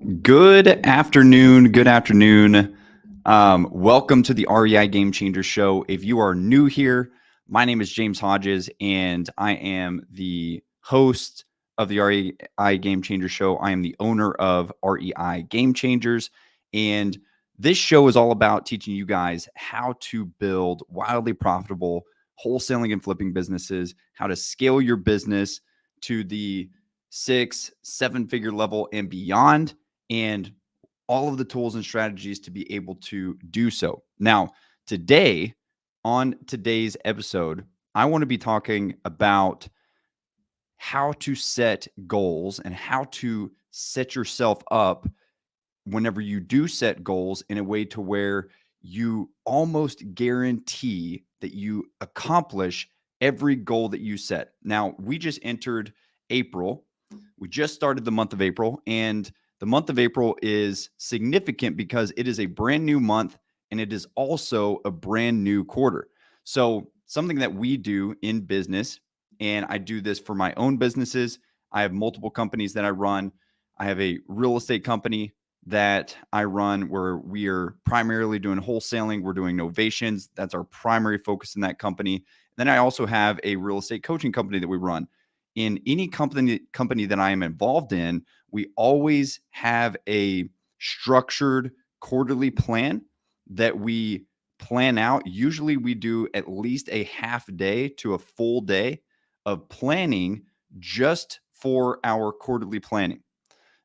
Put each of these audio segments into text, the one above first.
Good afternoon. Good afternoon. Welcome to the REI Game Changer Show. If you are new here, my name is James Hodges, and I am the host of the REI Game Changer Show. I am the owner of REI Game Changers, and this show is all about teaching you guys how to build wildly profitable wholesaling and flipping businesses, how to scale your business to the 6-7 figure level and beyond, and all of the tools and strategies to be able to do so. Now, on today's episode, I want to be talking about how to set goals and how to set yourself up whenever you do set goals in a way to where you almost guarantee that you accomplish every goal that you set. Now, we just entered April. We just started the month of April, and the month of April is significant because it is a brand new month and it is also a brand new quarter. So, something that we do in business, and I do this for my own businesses. I have multiple companies that I run. I have a real estate company that I run where we are primarily doing wholesaling. We're doing novations. That's our primary focus in that company. Then I also have a real estate coaching company that we run. In any company that I am involved in, we always have a structured quarterly plan that we plan out. Usually we do at least a half day to a full day of planning just for our quarterly planning.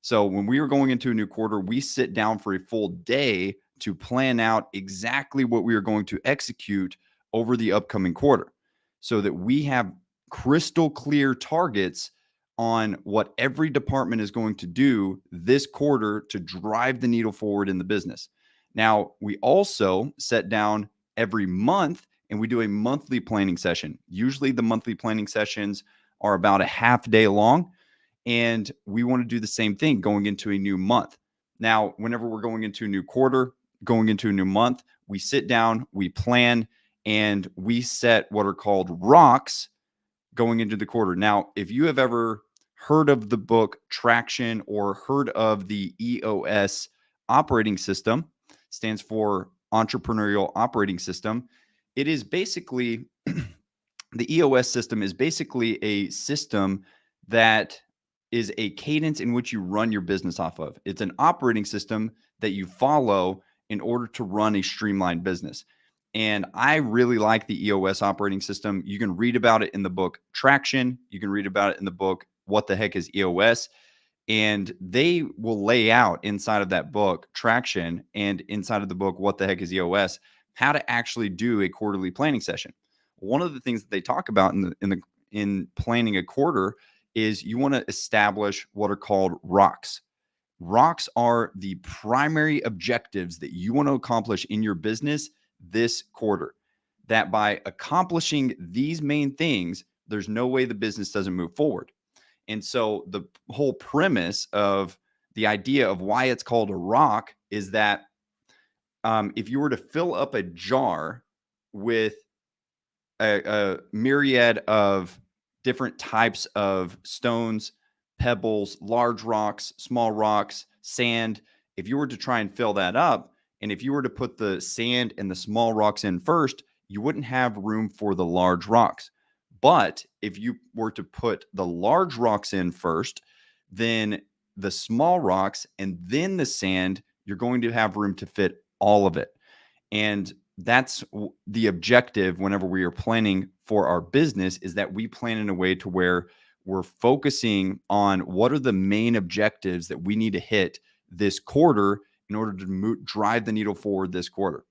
So when we are going into a new quarter, we sit down for a full day to plan out exactly what we are going to execute over the upcoming quarter so that we have crystal clear targets on what every department is going to do this quarter to drive the needle forward in the business. Now, we also set down every month and we do a monthly planning session. Usually the monthly planning sessions are about a half day long. And we want to do the same thing going into a new month. Now, whenever we're going into a new quarter, going into a new month, we sit down, we plan, and we set what are called rocks going into the quarter. Now, if you have ever heard of the book Traction or heard of the EOS Operating System, stands for Entrepreneurial Operating System, it is basically the EOS system is basically a system that is a cadence in which you run your business off of. It's an operating system that you follow in order to run a streamlined business. And I really like the EOS operating system. You can read about it in the book Traction. You can read about it in the book What the Heck is EOS? And they will lay out inside of that book Traction and inside of the book What the Heck is EOS how to actually do a quarterly planning session. One of the things that they talk about in planning a quarter is you want to establish what are called rocks. Rocks are the primary objectives that you want to accomplish in your business this quarter. That by accomplishing these main things, there's no way the business doesn't move forward. And so the whole premise of the idea of why it's called a rock is that if you were to fill up a jar with a myriad of different types of stones, pebbles, large rocks, small rocks, sand. If you were to try and fill that up, and if you were to put the sand and the small rocks in first, you wouldn't have room for the large rocks. But if you were to put the large rocks in first, then the small rocks and then the sand, you're going to have room to fit all of it. And that's the objective whenever we are planning for our business, is that we plan in a way to where we're focusing on what are the main objectives that we need to hit this quarter in order to drive the needle forward this quarter.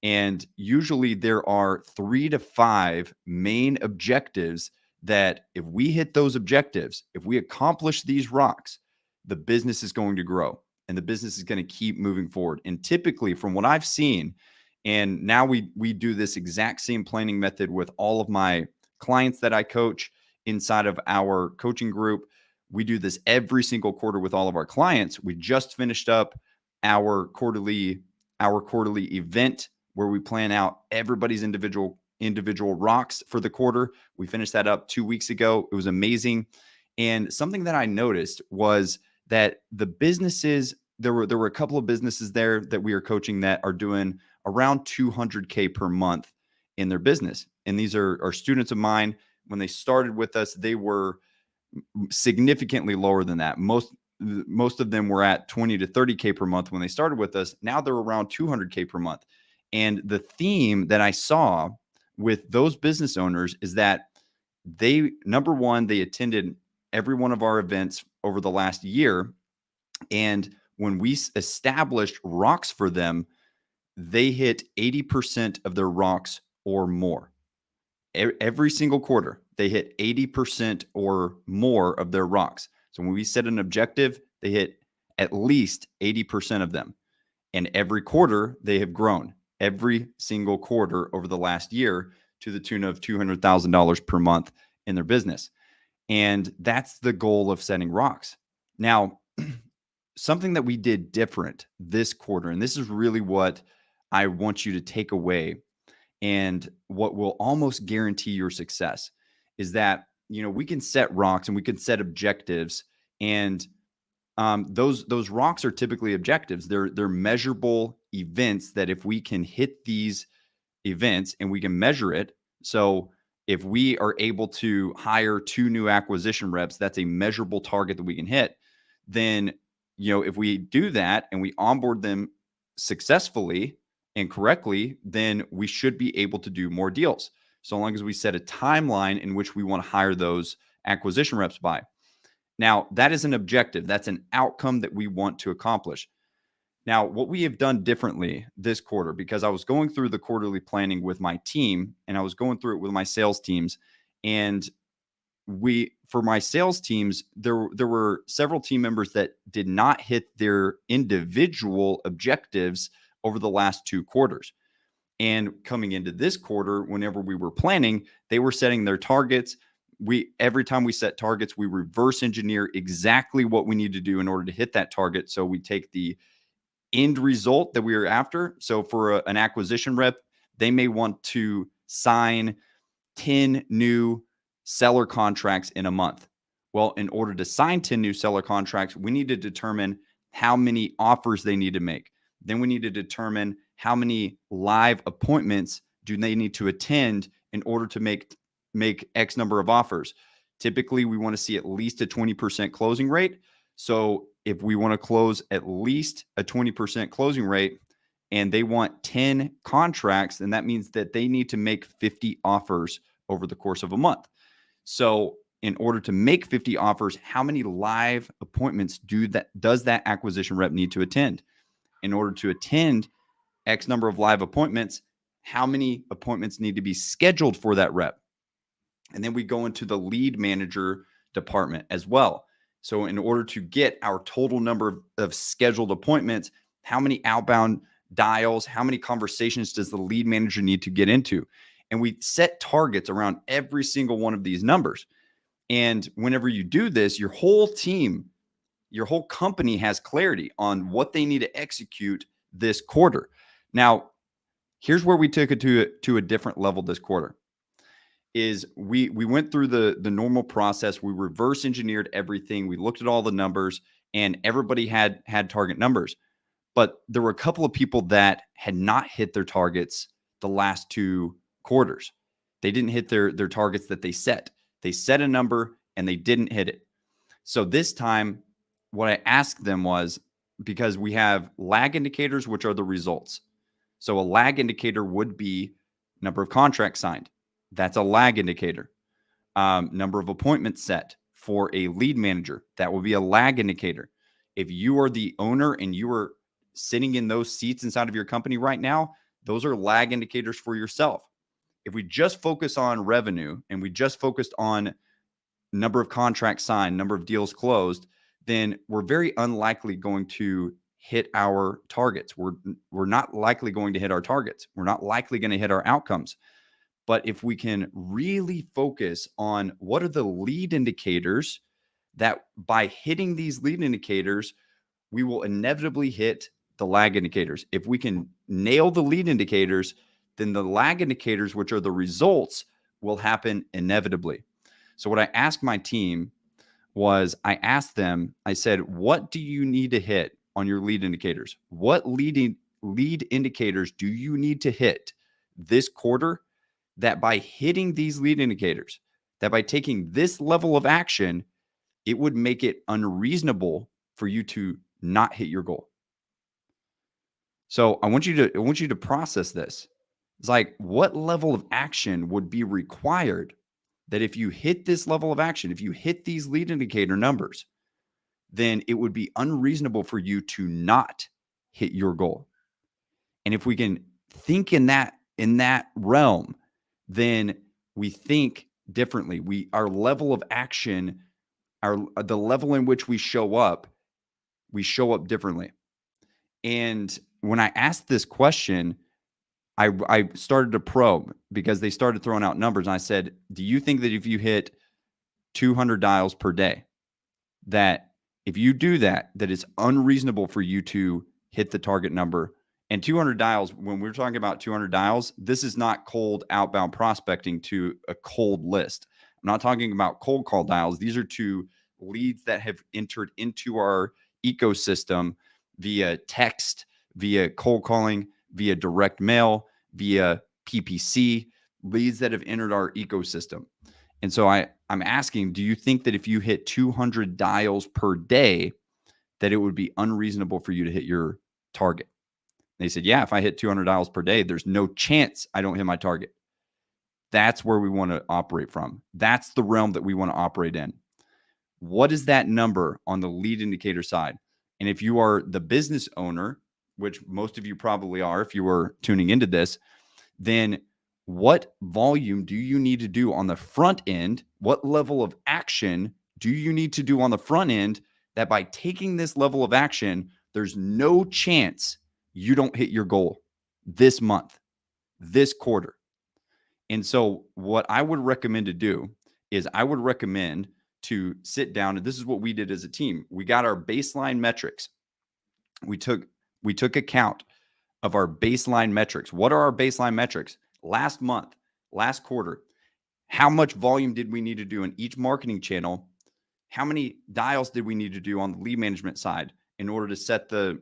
And usually there are 3 to 5 main objectives that if we hit those objectives, if we accomplish these rocks, the business is going to grow and the business is going to keep moving forward. And typically from what I've seen, and now we do this exact same planning method with all of my clients that I coach inside of our coaching group. We do this every single quarter with all of our clients. We just finished up our quarterly event where we plan out everybody's individual rocks for the quarter. We finished that up 2 weeks ago. It was amazing. And something that I noticed was that the businesses, there were a couple of businesses there that we are coaching that are doing around 200K per month in their business. And these are students of mine. When they started with us, they were significantly lower than that. Most of them were at 20 to 30K per month when they started with us. Now they're around 200K per month. And the theme that I saw with those business owners is that number one, they attended every one of our events over the last year. And when we established rocks for them, they hit 80% of their rocks or more. Every single quarter, they hit 80% or more of their rocks. So when we set an objective, they hit at least 80% of them. And every quarter, they have grown every single quarter over the last year to the tune of $200,000 per month in their business. And that's the goal of setting rocks. Now, something that we did different this quarter, and this is really what I want you to take away and what will almost guarantee your success, is that, we can set rocks and we can set objectives, and those rocks are typically objectives. They're measurable events that if we can hit these events and we can measure it. So if we are able to hire 2 new acquisition reps, that's a measurable target that we can hit. Then, if we do that and we onboard them successfully and correctly, then we should be able to do more deals. So long as we set a timeline in which we want to hire those acquisition reps by. Now, that is an objective. That's an outcome that we want to accomplish. Now, what we have done differently this quarter, because I was going through the quarterly planning with my team and I was going through it with my sales teams, and for my sales teams, there were several team members that did not hit their individual objectives over the last 2 quarters. And coming into this quarter, whenever we were planning, they were setting their targets. Every time we set targets, we reverse engineer exactly what we need to do in order to hit that target. So we take the end result that we are after. So for an acquisition rep, they may want to sign 10 new seller contracts in a month. Well, in order to sign 10 new seller contracts, we need to determine how many offers they need to make. Then we need to determine how many live appointments do they need to attend in order to make X number of offers. Typically, we want to see at least a 20% closing rate. So if we want to close at least a 20% closing rate and they want 10 contracts, then that means that they need to make 50 offers over the course of a month. So in order to make 50 offers, how many live appointments does that acquisition rep need to attend? In order to attend X number of live appointments, how many appointments need to be scheduled for that rep? And then we go into the lead manager department as well. So in order to get our total number of scheduled appointments, how many outbound dials, how many conversations does the lead manager need to get into? And we set targets around every single one of these numbers. And whenever you do this, your whole team, your whole company has clarity on what they need to execute this quarter. Now, here's where we took it to a different level this quarter. Is we went through the normal process. We reverse engineered everything. We looked at all the numbers, and everybody had target numbers. But there were a couple of people that had not hit their targets the last 2 quarters. They didn't hit their targets that they set. They set a number and they didn't hit it. So this time, what I asked them was, because we have lag indicators, which are the results. So a lag indicator would be number of contracts signed. That's a lag indicator. Number of appointments set for a lead manager. That will be a lag indicator. If you are the owner and you are sitting in those seats inside of your company right now, those are lag indicators for yourself. If we just focus on revenue and we just focused on number of contracts signed, number of deals closed, then we're very unlikely going to hit our targets. We're not likely going to hit our targets. We're not likely going to hit our outcomes. But if we can really focus on what are the lead indicators that by hitting these lead indicators, we will inevitably hit the lag indicators. If we can nail the lead indicators, then the lag indicators, which are the results, will happen inevitably. So what I asked my team was I asked them, I said, what do you need to hit on your lead indicators? What lead indicators do you need to hit this quarter that by hitting these lead indicators, that by taking this level of action, it would make it unreasonable for you to not hit your goal? So I want you to process this. It's like, what level of action would be required that if you hit this level of action, if you hit these lead indicator numbers, then it would be unreasonable for you to not hit your goal. And if we can think in that realm, then we think differently. Our level of action, the level in which we show up differently. And when I asked this question, I started to probe because they started throwing out numbers. And I said, do you think that if you hit 200 dials per day, that if you do that, that it's unreasonable for you to hit the target number? And 200 dials, when we're talking about 200 dials, this is not cold outbound prospecting to a cold list. I'm not talking about cold call dials. These are to leads that have entered into our ecosystem via text, via cold calling, via direct mail, via PPC, leads that have entered our ecosystem. And so I'm asking, do you think that if you hit 200 dials per day, that it would be unreasonable for you to hit your target? And they said, yeah, if I hit 200 dials per day, there's no chance I don't hit my target. That's where we want to operate from. That's the realm that we want to operate in. What is that number on the lead indicator side? And if you are the business owner, which most of you probably are, if you were tuning into this, then what volume do you need to do on the front end? What level of action do you need to do on the front end that by taking this level of action, there's no chance you don't hit your goal this month, this quarter? And so what I would recommend to do is I would recommend to sit down, and this is what we did as a team. We got our baseline metrics. We took account of our baseline metrics. What are our baseline metrics? Last month, last quarter, how much volume did we need to do in each marketing channel? How many dials did we need to do on the lead management side in order to set the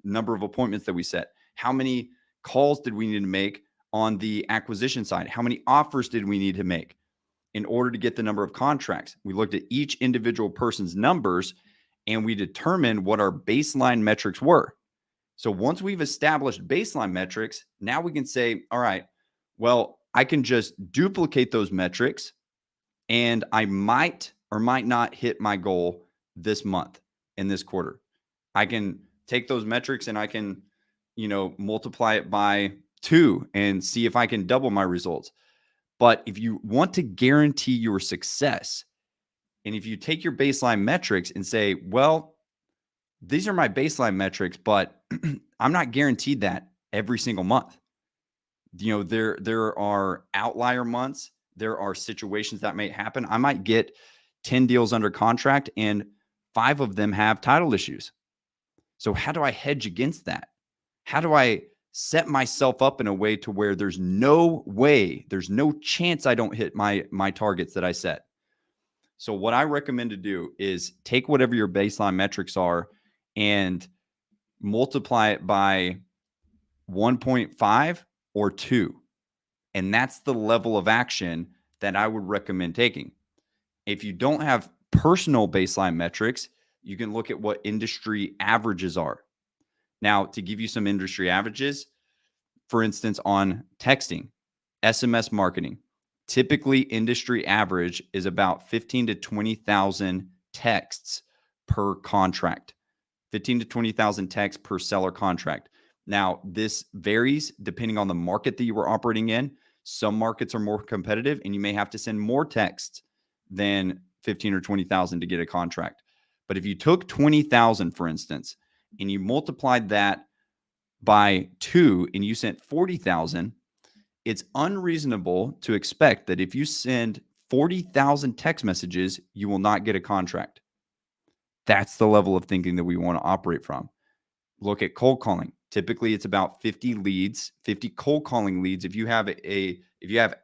number of appointments that we set? How many calls did we need to make on the acquisition side? How many offers did we need to make in order to get the number of contracts? We looked at each individual person's numbers and we determined what our baseline metrics were. So once we've established baseline metrics, now we can say, all right, well, I can just duplicate those metrics and I might or might not hit my goal this month in this quarter. I can take those metrics and I can, multiply it by 2 and see if I can double my results. But if you want to guarantee your success, and if you take your baseline metrics and say, well, these are my baseline metrics, but I'm not guaranteed that every single month. There are outlier months. There are situations that may happen. I might get 10 deals under contract and 5 of them have title issues. So how do I hedge against that? How do I set myself up in a way to where there's no chance I don't hit my targets that I set? So what I recommend to do is take whatever your baseline metrics are and multiply it by 1.5 or 2. And that's the level of action that I would recommend taking. If you don't have personal baseline metrics, you can look at what industry averages are. Now, to give you some industry averages, for instance, on texting, SMS marketing, typically industry average is about 15 to 20,000 texts per contract. 15 to 20,000 texts per seller contract. Now, this varies depending on the market that you were operating in. Some markets are more competitive and you may have to send more texts than 15 or 20,000 to get a contract. But if you took 20,000, for instance, and you multiplied that by 2 and you sent 40,000, it's unreasonable to expect that if you send 40,000 text messages, you will not get a contract. That's the level of thinking that we want to operate from. Look at cold calling. Typically, it's about 50 leads, 50 cold calling leads. If you have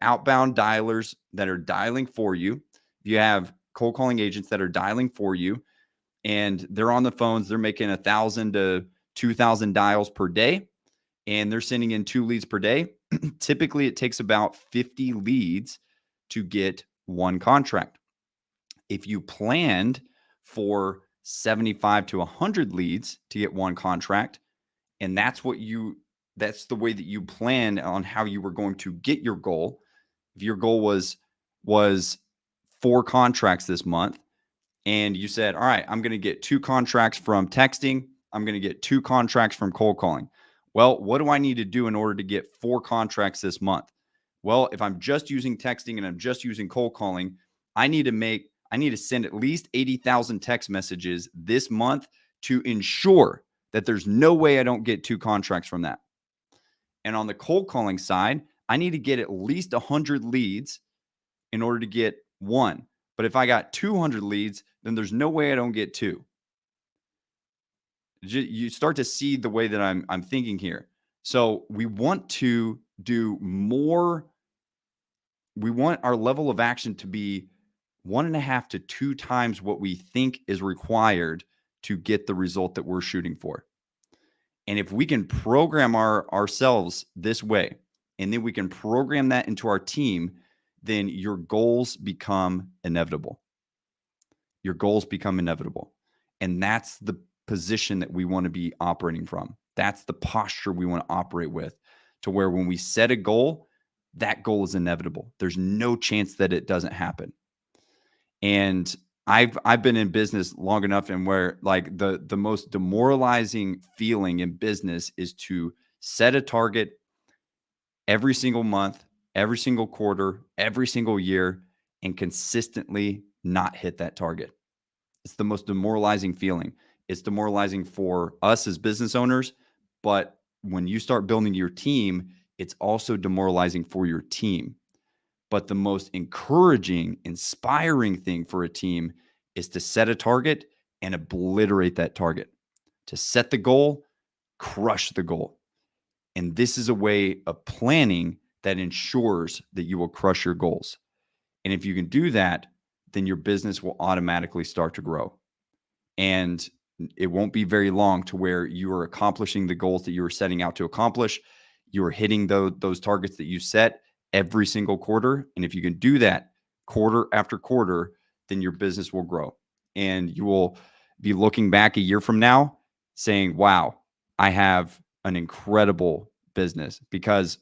outbound dialers that are dialing for you, if you have cold calling agents that are dialing for you, and they're on the phones. They're making 1,000 to 2,000 dials per day, and they're sending in 2 leads per day. Typically, it takes about 50 leads to get 1 contract. If you planned for 75 to 100 leads to get 1 contract, and that's the way that you plan on how you were going to get your goal. If your goal was 4 contracts this month, and you said, all right, I'm going to get 2 contracts from texting, I'm going to get 2 contracts from cold calling. Well, what do I need to do in order to get 4 contracts this month? Well, if I'm just using texting and I'm just using cold calling, I need to send at least 80,000 text messages this month to ensure that there's no way I don't get 2 contracts from that. And on the cold calling side, I need to get at least 100 leads in order to get 1. But if I got 200 leads, then there's no way I don't get 2. You start to see the way that I'm thinking here. So we want to do more. We want our level of action to be 1.5 to 2 times what we think is required to get the result that we're shooting for. And if we can program ourselves this way, and then we can program that into our team, then your goals become inevitable. Your goals become inevitable. And that's the position that we want to be operating from. That's the posture we want to operate with, to where when we set a goal, that goal is inevitable. There's no chance that it doesn't happen. And I've been in business long enough, and where like the most demoralizing feeling in business is to set a target every single month, every single quarter, every single year, and consistently not hit that target. It's the most demoralizing feeling. It's demoralizing for us as business owners, but when you start building your team, it's also demoralizing for your team. But the most encouraging, inspiring thing for a team is to set a target and obliterate that target. To set the goal, crush the goal. And this is a way of planning that ensures that you will crush your goals. And if you can do that, then your business will automatically start to grow. And it won't be very long to where you are accomplishing the goals that you were setting out to accomplish. You are hitting those targets that you set every single quarter. And if you can do that quarter after quarter, then your business will grow. And you will be looking back a year from now saying, wow, I have an incredible business. Because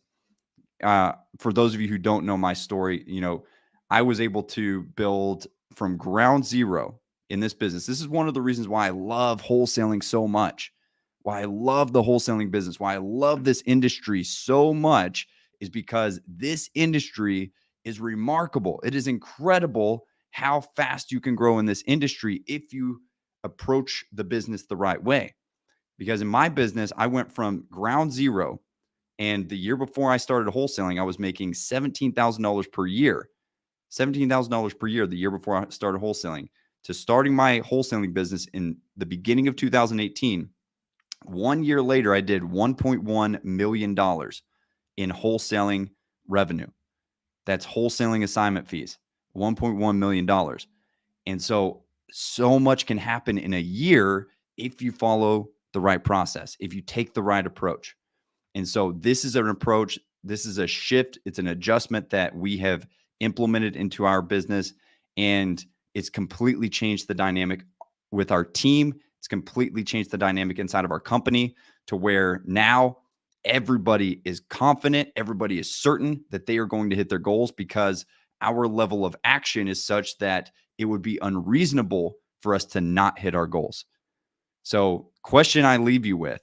for those of you who don't know my story, I was able to build from ground zero in this business. This is one of the reasons why I love wholesaling so much, why I love the wholesaling business, why I love this industry so much, is because this industry is remarkable. It is incredible how fast you can grow in this industry if you approach the business the right way. Because in my business, I went from ground zero, and the year before I started wholesaling, I was making $17,000 per year. $17,000 per year the year before I started wholesaling, to starting my wholesaling business in the beginning of 2018. 1 year later, I did $1.1 million in wholesaling revenue. That's wholesaling assignment fees, $1.1 million. And so much can happen in a year if you follow the right process, if you take the right approach. And so this is an approach, this is a shift, it's an adjustment that we have implemented into our business, and it's completely changed the dynamic with our team. It's completely changed the dynamic inside of our company, to where now everybody is confident, everybody is certain that they are going to hit their goals, because our level of action is such that it would be unreasonable for us to not hit our goals. So, question I leave you with: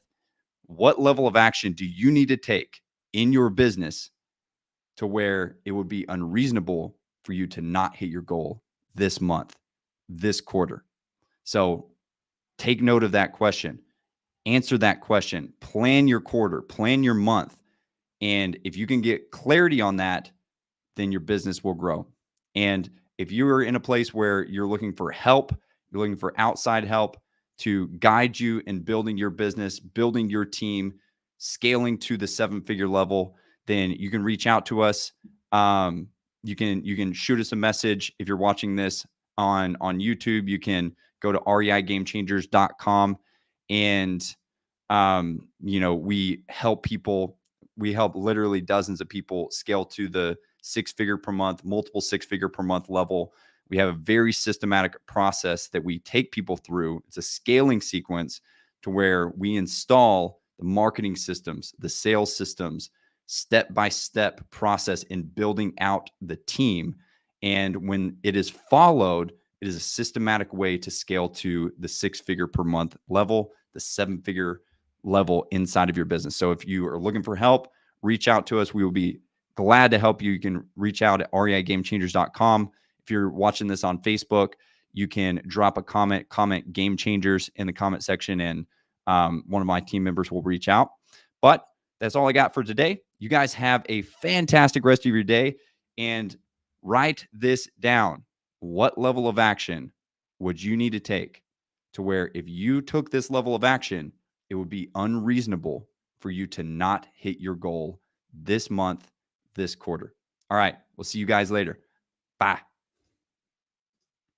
what level of action do you need to take in your business to where it would be unreasonable for you to not hit your goal this month, this quarter? So take note of that question. Answer that question. Plan your quarter, plan your month. And if you can get clarity on that, then your business will grow. And if you are in a place where you're looking for help, you're looking for outside help to guide you in building your business, building your team, scaling to the 7-figure level, then you can reach out to us. You can shoot us a message if you're watching this on YouTube. You can go to reigamechangers.com, and we help people. We help literally dozens of people scale to the six-figure per month, multiple six-figure per month level. We have a very systematic process that we take people through. It's a scaling sequence to where we install the marketing systems, the sales systems, step-by-step process in building out the team. And when it is followed, it is a systematic way to scale to the six-figure per month level, the seven-figure level inside of your business. So if you are looking for help, reach out to us. We will be glad to help you. You can reach out at reigamechangers.com. If you're watching this on Facebook, you can drop a comment Game Changers in the comment section, and one of my team members will reach out. But that's all I got for today. You guys have a fantastic rest of your day, and write this down. What level of action would you need to take to where if you took this level of action, it would be unreasonable for you to not hit your goal this month, this quarter? All right. We'll see you guys later. Bye.